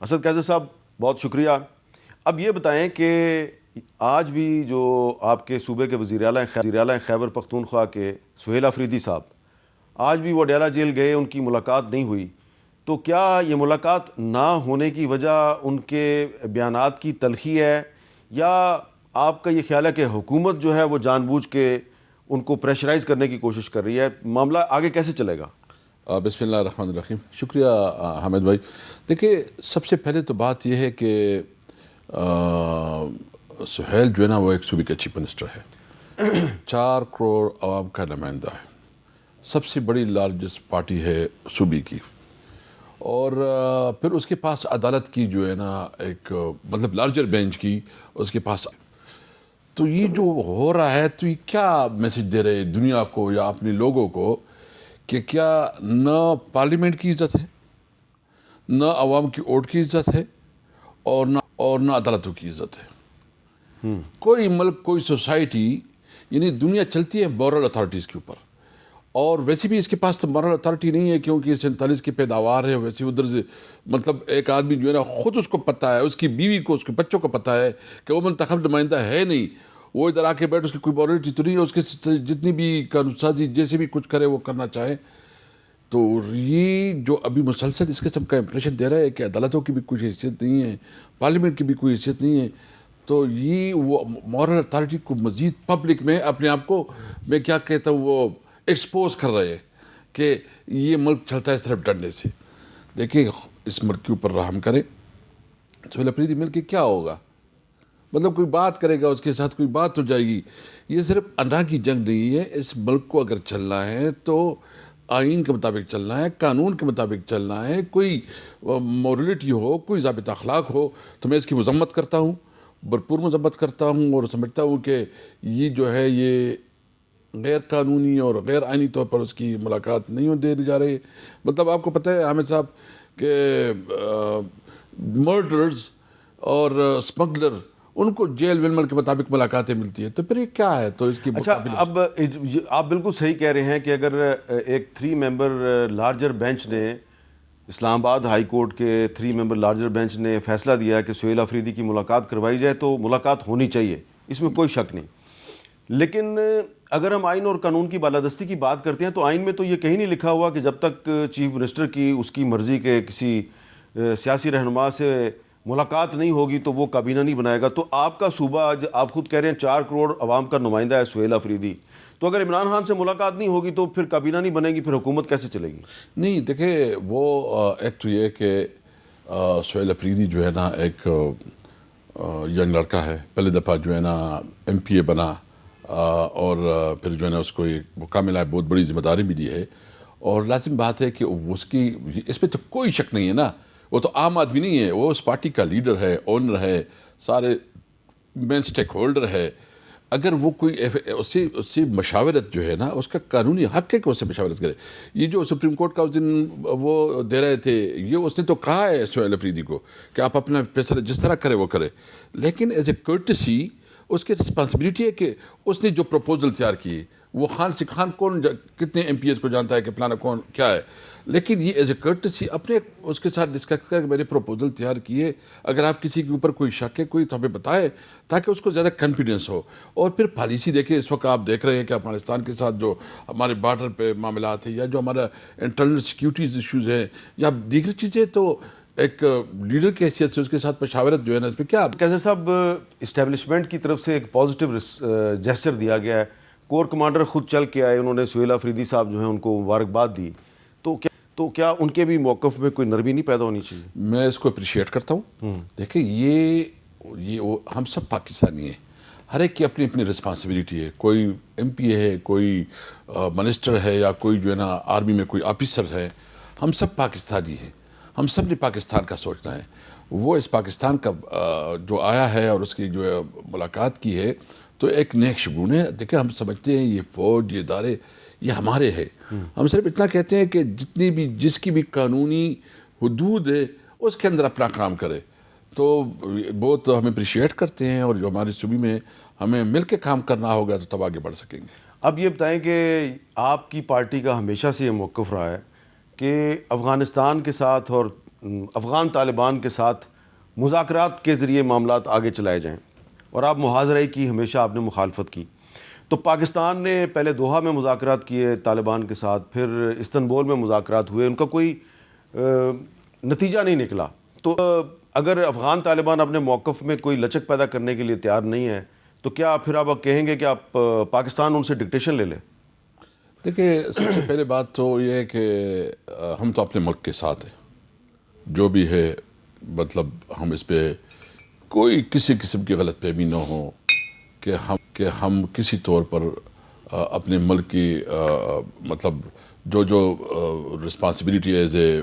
اسد قیصر صاحب بہت شکریہ. اب یہ بتائیں کہ آج بھی جو آپ کے صوبے کے وزیر اعلیٰ خیبر پختونخوا کے سہیل آفریدی صاحب آج بھی وہ ڈیالہ جیل گئے، ان کی ملاقات نہیں ہوئی، تو کیا یہ ملاقات نہ ہونے کی وجہ ان کے بیانات کی تلخی ہے، یا آپ کا یہ خیال ہے کہ حکومت جو ہے وہ جان بوجھ کے ان کو پریشرائز کرنے کی کوشش کر رہی ہے؟ معاملہ آگے کیسے چلے گا؟ بسم اللہ الرحمن الرحیم. شکریہ حامد بھائی. دیکھیے، سب سے پہلے تو بات یہ ہے کہ سہیل جو ہے نا وہ ایک صوبے کا چیف منسٹر ہے، 4 کروڑ عوام کا نمائندہ ہے، سب سے بڑی لارجسٹ پارٹی ہے صوبے کی، اور پھر اس کے پاس عدالت کی جو ہے نا ایک مطلب لارجر بینچ کی اس کے پاس. تو یہ جو ہو رہا ہے تو یہ کیا میسج دے رہے دنیا کو یا اپنے لوگوں کو کہ کیا نہ پارلیمنٹ کی عزت ہے، نہ عوام کی ووٹ کی عزت ہے، اور نہ عدالتوں کی عزت ہے. کوئی ملک، کوئی سوسائٹی، یعنی دنیا چلتی ہے مورل اتھارٹیز کے اوپر، اور ویسے بھی اس کے پاس تو مورل اتھارٹی نہیں ہے کیونکہ 47 کی پیداوار ہے. ویسے ادھر سے مطلب ایک آدمی جو ہے نا خود اس کو پتہ ہے، اس کی بیوی کو، اس کے بچوں کو پتہ ہے کہ وہ منتخب نمائندہ ہے نہیں، وہ ادھر آ کے بیٹھ، اس کی کوئی مورلٹی تو نہیں ہے، اس کے جتنی بھی قانون سازی جیسے بھی کچھ کرے وہ کرنا چاہے. تو یہ جو ابھی مسلسل اس قسم کا امپریشن دے رہا ہے کہ عدالتوں کی بھی کوئی حیثیت نہیں ہے، پارلیمنٹ کی بھی کوئی حیثیت نہیں ہے، تو یہ وہ مورل اتھارٹی کو مزید پبلک میں اپنے آپ کو میں کیا کہتا ہوں وہ ایکسپوز کر رہے ہیں کہ یہ ملک چلتا ہے صرف ڈنڈے سے. دیکھیں، اس ملک کے اوپر رحم کریں. سہیل آفریدی مل کے کیا ہوگا؟ مطلب کوئی بات کرے گا، اس کے ساتھ کوئی بات ہو جائے گی. یہ صرف انا کی جنگ نہیں ہے. اس ملک کو اگر چلنا ہے تو آئین کے مطابق چلنا ہے، قانون کے مطابق چلنا ہے. کوئی مورلٹی ہو، کوئی ضابطہ اخلاق ہو تو میں اس کی مذمت کرتا ہوں، بھرپور مذمت کرتا ہوں، اور سمجھتا ہوں کہ یہ جو ہے یہ غیر قانونی اور غیر آئینی طور پر اس کی ملاقات نہیں دے جا رہی. مطلب آپ کو پتہ ہے حامد صاحب کہ مرڈرز اور اسمگلر ان کو جیل ویل کے مطابق ملاقاتیں ملتی ہیں، تو پھر یہ کیا ہے؟ تو اس کی اچھا، اب آپ بالکل صحیح کہہ رہے ہیں کہ اگر ایک 3 ممبر لارجر بینچ نے، اسلام آباد ہائی کورٹ کے 3 ممبر لارجر بینچ نے فیصلہ دیا کہ سہیل آفریدی کی ملاقات کروائی جائے تو ملاقات ہونی چاہیے، اس میں کوئی شک نہیں. لیکن اگر ہم آئین اور قانون کی بالادستی کی بات کرتے ہیں تو آئین میں تو یہ کہیں نہیں لکھا ہوا کہ جب تک چیف منسٹر کی اس کی مرضی کے کسی سیاسی رہنما سے ملاقات نہیں ہوگی تو وہ کابینہ نہیں بنائے گا. تو آپ کا صوبہ، آج آپ خود کہہ رہے ہیں 4 کروڑ عوام کا نمائندہ ہے سہیل آفریدی، تو اگر عمران خان سے ملاقات نہیں ہوگی تو پھر کابینہ نہیں بنے گی، پھر حکومت کیسے چلے گی؟ نہیں، دیکھیں، وہ ایک تو یہ کہ سہیل آفریدی جو ہے نا ایک ینگ لڑکا ہے، پہلے دفعہ جو ہے نا MP بنا، اور پھر جو ہے نا اس کو ایک موقع ملا ہے، بہت بڑی ذمہ داری بھی دی ہے. اور لازم بات ہے کہ اس کی، اس پہ تو کوئی شک نہیں ہے نا، وہ تو عام آدمی نہیں ہے، وہ اس پارٹی کا لیڈر ہے، اونر ہے، سارے مین سٹیک ہولڈر ہے. اگر وہ کوئی اس سے مشاورت جو ہے نا، اس کا قانونی حق ہے کہ اس سے مشاورت کرے. یہ جو سپریم کورٹ کا اس دن وہ دے رہے تھے، یہ اس نے تو کہا ہے سہیل آفریدی کو کہ آپ اپنا فیصلہ جس طرح کرے وہ کرے، لیکن ایز اے کرٹسی اس کی رسپانسبلٹی ہے کہ اس نے جو پروپوزل تیار کی، وہ خان کون کتنے MPs کو جانتا ہے کہ پلانا کون کیا ہے، لیکن یہ ایز اے کرٹسی اپنے اس کے ساتھ ڈسکس کر کے میں نے پروپوزل تیار کیے. اگر آپ کسی کے اوپر کوئی شک ہے کوئی تو ہمیں بتائے تاکہ اس کو زیادہ کانفیڈنس ہو. اور پھر پالیسی دیکھیں، اس وقت آپ دیکھ رہے ہیں کہ افغانستان کے ساتھ جو ہمارے بارڈر پہ معاملات ہیں، یا جو ہمارا انٹرنل سیکیورٹیز ایشوز ہیں، یا دیگر چیزیں، تو ایک لیڈر کی حیثیت سے اس کے ساتھ مشاورت جو ہے نا، اس پہ کیا. قیصر صاحب، اسٹیبلشمنٹ کی طرف سے ایک پازیٹیو جیسچر دیا گیا ہے، کور کمانڈر خود چل کے آئے، انہوں نے سہیل آفریدی صاحب جو ہیں ان کو مبارکباد دی، تو کیا ان کے بھی موقف میں کوئی نرمی نہیں پیدا ہونی چاہیے؟ میں اس کو اپریشیٹ کرتا ہوں. دیکھیں، یہ ہم سب پاکستانی ہیں، ہر ایک کی اپنی اپنی رسپانسبلٹی ہے. کوئی MP ہے، کوئی منسٹر ہے، یا کوئی جو ہے نا آرمی میں کوئی آفیسر ہے. ہم سب پاکستانی ہیں، ہم سب نے پاکستان کا سوچنا ہے. وہ اس پاکستان کا جو آیا ہے اور اس کی جو ملاقات کی ہے تو ایک نیک شگون ہے. دیکھیں، ہم سمجھتے ہیں یہ فوج، یہ ادارے، یہ ہمارے ہیں. ہم صرف اتنا کہتے ہیں کہ جس کی بھی قانونی حدود ہے اس کے اندر اپنا کام کرے. تو بہت ہم اپریشیٹ کرتے ہیں، اور جو ہماری صوبے میں ہمیں مل کے کام کرنا ہوگا تو تب آگے بڑھ سکیں گے. اب یہ بتائیں کہ آپ کی پارٹی کا ہمیشہ سے یہ موقف رہا ہے کہ افغانستان کے ساتھ اور افغان طالبان کے ساتھ مذاکرات کے ذریعے معاملات آگے چلائے جائیں، اور آپ محاذرے کی ہمیشہ آپ نے مخالفت کی، تو پاکستان نے پہلے دوحہ میں مذاکرات کیے طالبان کے ساتھ، پھر استنبول میں مذاکرات ہوئے، ان کا کوئی نتیجہ نہیں نکلا. تو اگر افغان طالبان اپنے موقف میں کوئی لچک پیدا کرنے کے لیے تیار نہیں ہے تو کیا پھر آپ کہیں گے کہ آپ پاکستان ان سے ڈکٹیشن لے لے؟ دیکھیں، سب سے پہلے بات تو یہ ہے کہ ہم تو اپنے ملک کے ساتھ ہیں، جو بھی ہے، مطلب ہم اس پہ کوئی کسی قسم کی غلط فہمی نہ ہو کہ ہم کسی طور پر اپنے ملک کی مطلب جو responsibility as a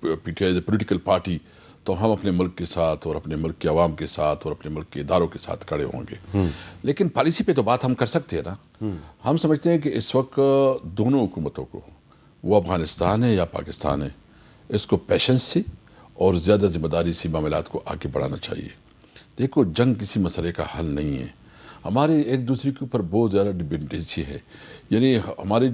P T I as a political party, تو ہم اپنے ملک کے ساتھ اور اپنے ملک کے عوام کے ساتھ اور اپنے ملک کے اداروں کے ساتھ کھڑے ہوں گے. لیکن پالیسی پہ تو بات ہم کر سکتے ہیں نا. ہم سمجھتے ہیں کہ اس وقت دونوں حکومتوں کو، وہ افغانستان ہے یا پاکستان ہے، اس کو پیشنس سے اور زیادہ ذمہ داری سے معاملات کو آگے بڑھانا چاہیے. دیکھو، جنگ کسی مسئلے کا حل نہیں ہے. ہمارے ایک دوسرے کے اوپر بہت زیادہ ڈپینڈنسی ہے. یعنی ہماری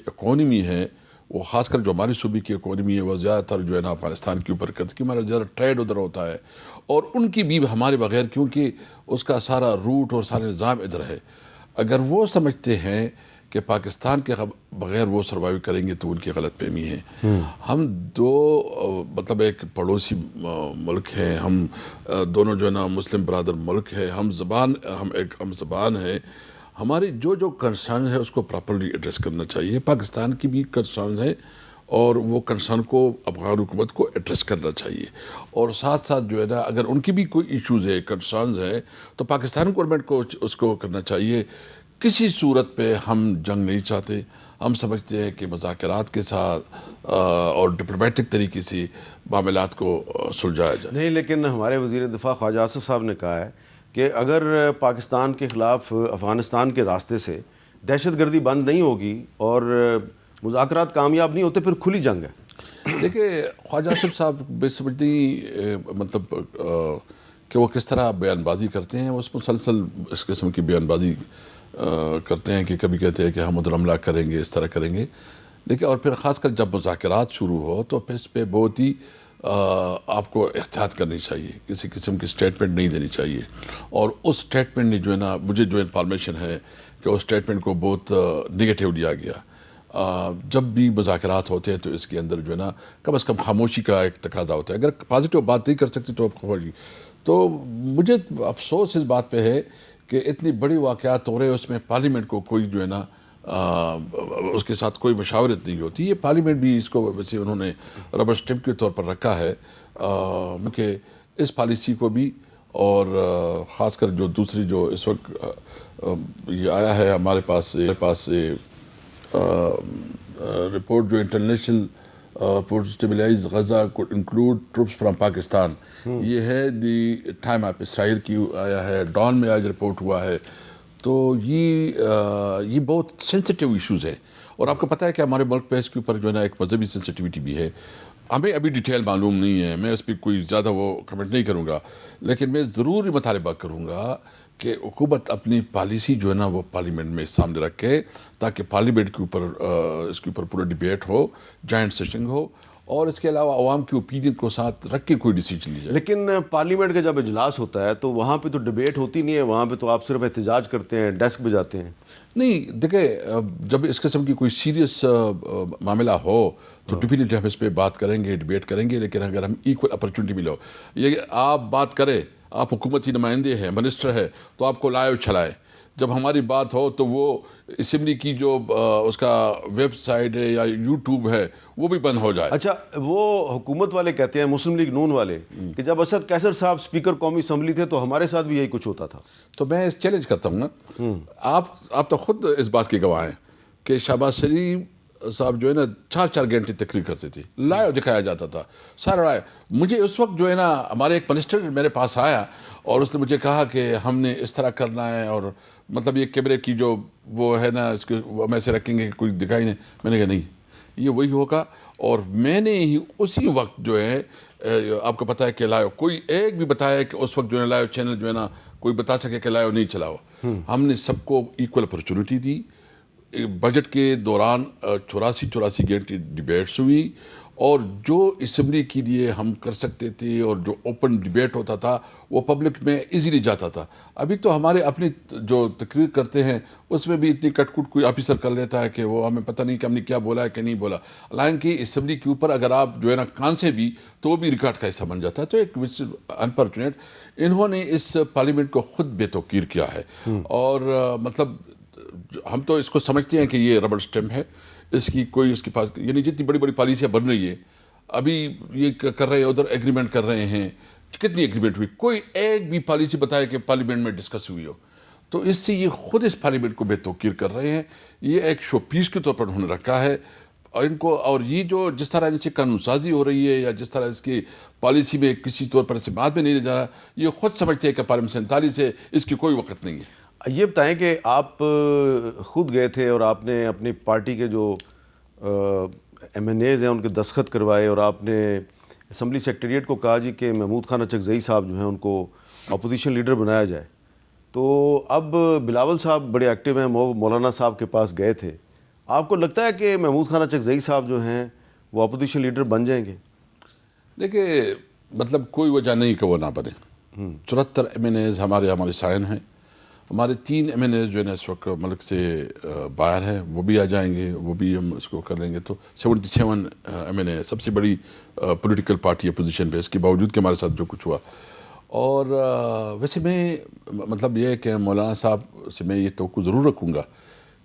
اکانومی ہے، وہ خاص کر جو ہماری صوبے کی اکانومی ہے، وہ زیادہ تر جو ہے نا افغانستان کے اوپر کرتی، کہ ہمارا زیادہ ٹریڈ ادھر ہوتا ہے، اور ان کی بھی ہمارے بغیر، کیونکہ اس کا سارا روٹ اور سارا نظام ادھر ہے. اگر وہ سمجھتے ہیں کہ پاکستان کے بغیر وہ سروائیو کریں گے تو ان کی غلط فہمی ہے. ہم دو مطلب ایک پڑوسی ملک ہیں، ہم دونوں جو ہے نا مسلم برادر ملک ہے، ہم زبان ہے. ہماری جو کنسرن ہے اس کو پراپرلی ایڈریس کرنا چاہیے. پاکستان کی بھی کنسرنز ہے اور وہ کنسرن کو افغان حکومت کو ایڈریس کرنا چاہیے. اور ساتھ ساتھ جو ہے نا اگر ان کی بھی کوئی ایشوز ہے، کنسرنز ہے، تو پاکستان گورنمنٹ کو اس کو کرنا چاہیے. کسی صورت پہ ہم جنگ نہیں چاہتے. ہم سمجھتے ہیں کہ مذاکرات کے ساتھ اور ڈپلومیٹک طریقے سے معاملات کو سلجھایا جائے. نہیں، لیکن ہمارے وزیر دفاع خواجہ آصف صاحب نے کہا ہے کہ اگر پاکستان کے خلاف افغانستان کے راستے سے دہشت گردی بند نہیں ہوگی اور مذاکرات کامیاب نہیں ہوتے، پھر کھلی جنگ ہے. دیکھیں، خواجہ آصف صاحب بے سمجھتی مطلب کہ وہ کس طرح بیان بازی کرتے ہیں. وہ مسلسل اس قسم کی بیان بازی کرتے ہیں کہ کبھی کہتے ہیں کہ ہم ادھر حملہ کریں گے، اس طرح کریں گے. لیکن اور پھر خاص کر جب مذاکرات شروع ہو تو پھر اس پہ بہت ہی آپ کو احتیاط کرنی چاہیے، کسی قسم کی سٹیٹمنٹ نہیں دینی چاہیے. اور اس سٹیٹمنٹ نے جو ہے نا، مجھے جو انفارمیشن ہے کہ اس سٹیٹمنٹ کو بہت نگیٹیو لیا گیا. جب بھی مذاکرات ہوتے ہیں تو اس کے اندر جو ہے نا کم از کم خاموشی کا ایک تقاضا ہوتا ہے. اگر پازیٹیو بات نہیں کر سکتے تو آپ خاموشی. تو مجھے افسوس اس بات پہ ہے کہ اتنی بڑی واقعات ہو رہے ہیں، اس میں پارلیمنٹ کو کوئی جو ہے نا اس کے ساتھ کوئی مشاورت نہیں ہوتی. یہ پارلیمنٹ بھی اس کو ویسے انہوں نے ربر اسٹمپ کے طور پر رکھا ہے کہ اس پالیسی کو بھی، اور خاص کر جو دوسری جو اس وقت یہ آیا ہے ہمارے پاس رپورٹ جو international force stabilise Gaza could include troops from Pakistan, یہ ہے دی ٹائم آف اسرائیل کی آیا ہے، ڈان میں آج رپورٹ ہوا ہے. تو یہ بہت سینسٹیو ایشوز ہے. اور آپ کو پتہ ہے کہ ہمارے ملک پہ اس کے اوپر جو ہے نا ایک مذہبی سینسٹیوٹی بھی ہے. ہمیں ابھی ڈیٹیل معلوم نہیں ہے، میں اس پہ کوئی زیادہ وہ کمنٹ نہیں کروں گا، لیکن میں ضرور مطالبہ کروں گا کہ حکومت اپنی پالیسی جو ہے نا وہ پارلیمنٹ میں سامنے رکھے، تاکہ پارلیمنٹ کے اوپر اس کے اوپر پورا ڈیبیٹ ہو، جوائنٹ سیشن ہو، اور اس کے علاوہ عوام کی اوپینین کو ساتھ رکھ کے کوئی ڈیسیجن لی جائے. لیکن پارلیمنٹ کا جب اجلاس ہوتا ہے تو وہاں پہ تو ڈیبیٹ ہوتی نہیں ہے، وہاں پہ تو آپ صرف احتجاج کرتے ہیں، ڈیسک بجاتے ہیں. نہیں، دیکھیں، جب اس قسم کی کوئی سیریس معاملہ ہو تو ڈیفینیٹلی ہم اس پہ بات کریں گے، ڈیبیٹ کریں گے. لیکن اگر ہم ایکول اپرچونٹی ملو، یہ آپ بات کریں، آپ حکومتی نمائندے ہیں، منسٹر ہے، تو آپ کو لائیو چلائے. جب ہماری بات ہو تو وہ اسمبلی کی جو اس کا ویب سائٹ ہے یا یوٹیوب ہے وہ بھی بند ہو جائے. اچھا، وہ حکومت والے کہتے ہیں، مسلم لیگ نون والے، کہ جب اسد قیصر صاحب اسپیکر قومی اسمبلی تھے تو ہمارے ساتھ بھی یہی کچھ ہوتا تھا. تو میں چیلنج کرتا ہوں نا، آپ تو خود اس بات کے گواہ ہیں کہ شہباز شریف صاحب جو ہے نا 4 گھنٹے تقریر کرتے تھے، لائیو دکھایا جاتا تھا سارا لائیو. مجھے اس وقت جو ہے نا ہمارے ایک منسٹر میرے پاس آیا اور اس نے مجھے کہا کہ ہم نے اس طرح کرنا ہے، اور مطلب یہ کیمرے کی جو وہ ہے نا اس کے وہ ہم ایسے رکھیں گے کہ کوئی دکھائی نہیں. میں نے کہا نہیں، یہ وہی ہوگا. اور میں نے ہی اسی وقت جو ہے آپ کو پتہ ہے کہ لائیو کوئی ایک بھی بتایا کہ اس وقت جو ہے لائیو چینل جو ہے نا کوئی بتا سکے کہ لائیو نہیں چلاؤ. ہم نے سب کو ایکول اپرچونٹی دی. بجٹ کے دوران 84 گھنٹے ڈیبیٹس ہوئی، اور جو اسمبلی کے لیے ہم کر سکتے تھے اور جو اوپن ڈیبیٹ ہوتا تھا وہ پبلک میں ایزیلی جاتا تھا. ابھی تو ہمارے اپنی جو تقریر کرتے ہیں اس میں بھی اتنی کٹ کٹ کوئی آفیسر کر لیتا ہے کہ وہ ہمیں پتہ نہیں کہ ہم نے کیا بولا ہے کہ نہیں بولا. حالانکہ اسمبلی کے اوپر اگر آپ جو ہے نا کان سے بھی تو وہ بھی ریکارڈ کا حصہ بن جاتا ہے. تو ایک انفارچونیٹ انہوں نے اس پارلیمنٹ کو خود بے توقیر کیا ہے. اور مطلب ہم تو اس کو سمجھتے ہیں کہ یہ ربڑ اسٹیمپ ہے, اس کی کوئی اس کے پاس, یعنی جتنی بڑی بڑی پالیسیاں بن رہی ہے ابھی یہ کر رہے ہیں, ادھر ایگریمنٹ کر رہے ہیں, کتنی ایگریمنٹ ہوئی, کوئی ایک بھی پالیسی بتائے کہ پارلیمنٹ میں ڈسکس ہوئی ہو. تو اس سے یہ خود اس پارلیمنٹ کو بے توقیر کر رہے ہیں. یہ ایک شو پیس کے طور پر انہوں نے رکھا ہے اور ان کو, اور یہ جو جس طرح ان سے قانون سازی ہو رہی ہے یا جس طرح اس کی پالیسی میں کسی طور پر اسے بات میں نہیں لے جا رہا, یہ خود سمجھتے ہیں کہ پارلیمنٹ 47 ہے, اس کی کوئی وقت نہیں ہے. یہ بتائیں کہ آپ خود گئے تھے اور آپ نے اپنی پارٹی کے جو ایم این ایز ہیں ان کے دستخط کروائے اور آپ نے اسمبلی سیکریٹریٹ کو کہا جی کہ محمود خان اچکزئی صاحب جو ہیں ان کو اپوزیشن لیڈر بنایا جائے. تو اب بلاول صاحب بڑے ایکٹیو ہیں, مولانا صاحب کے پاس گئے تھے. آپ کو لگتا ہے کہ محمود خان اچکزئی صاحب جو ہیں وہ اپوزیشن لیڈر بن جائیں گے؟ دیکھیں مطلب کوئی وجہ نہیں کہ وہ نہ بنے. 74 ایم این ایز ہمارے سائن ہیں. ہمارے 3 ایم این ایز جو ہے نا اس وقت ملک سے باہر ہیں, وہ بھی آ جائیں گے, وہ بھی ہم اس کو کر لیں گے. تو 77 ایم این اے سب سے بڑی پولیٹیکل پارٹی اپوزیشن پہ, اس کے باوجود کہ ہمارے ساتھ جو کچھ ہوا. اور ویسے میں مطلب یہ ہے کہ مولانا صاحب سے میں یہ توقع ضرور رکھوں گا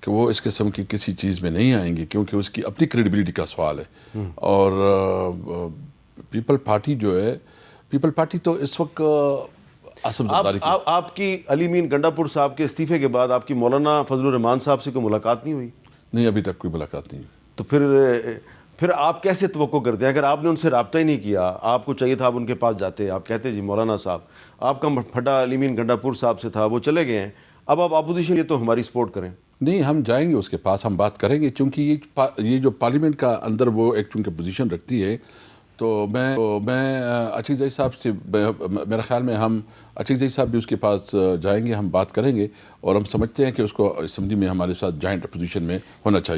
کہ وہ اس قسم کی کسی چیز میں نہیں آئیں گے, کیونکہ اس کی اپنی کریڈیبلٹی کا سوال ہے. اور پیپل پارٹی جو ہے, پیپل پارٹی تو اس وقت آپ کی علی مین گنڈا پور صاحب کے استعفے کے بعد آپ کی مولانا فضل الرحمان صاحب سے کوئی ملاقات نہیں ہوئی؟ نہیں, ابھی تک کوئی ملاقات نہیں. تو پھر آپ کیسے توقع کرتے ہیں؟ اگر آپ نے ان سے رابطہ ہی نہیں کیا, آپ کو چاہیے تھا آپ ان کے پاس جاتے, آپ کہتے جی مولانا صاحب, آپ کا پھٹا علی مین گنڈا پور صاحب سے تھا, وہ چلے گئے ہیں, اب آپ اپوزیشن یہ تو ہماری سپورٹ کریں. نہیں, ہم جائیں گے اس کے پاس, ہم بات کریں گے, کیونکہ یہ جو پارلیمنٹ کا اندر وہ ایک چونکہ پوزیشن رکھتی ہے. تو میں اچکزئی صاحب سے, میرا خیال میں ہم اچکزئی صاحب بھی اس کے پاس جائیں گے, ہم بات کریں گے, اور ہم سمجھتے ہیں کہ اس کو اسمبلی میں ہمارے ساتھ جوائنٹ اپوزیشن میں ہونا چاہیے.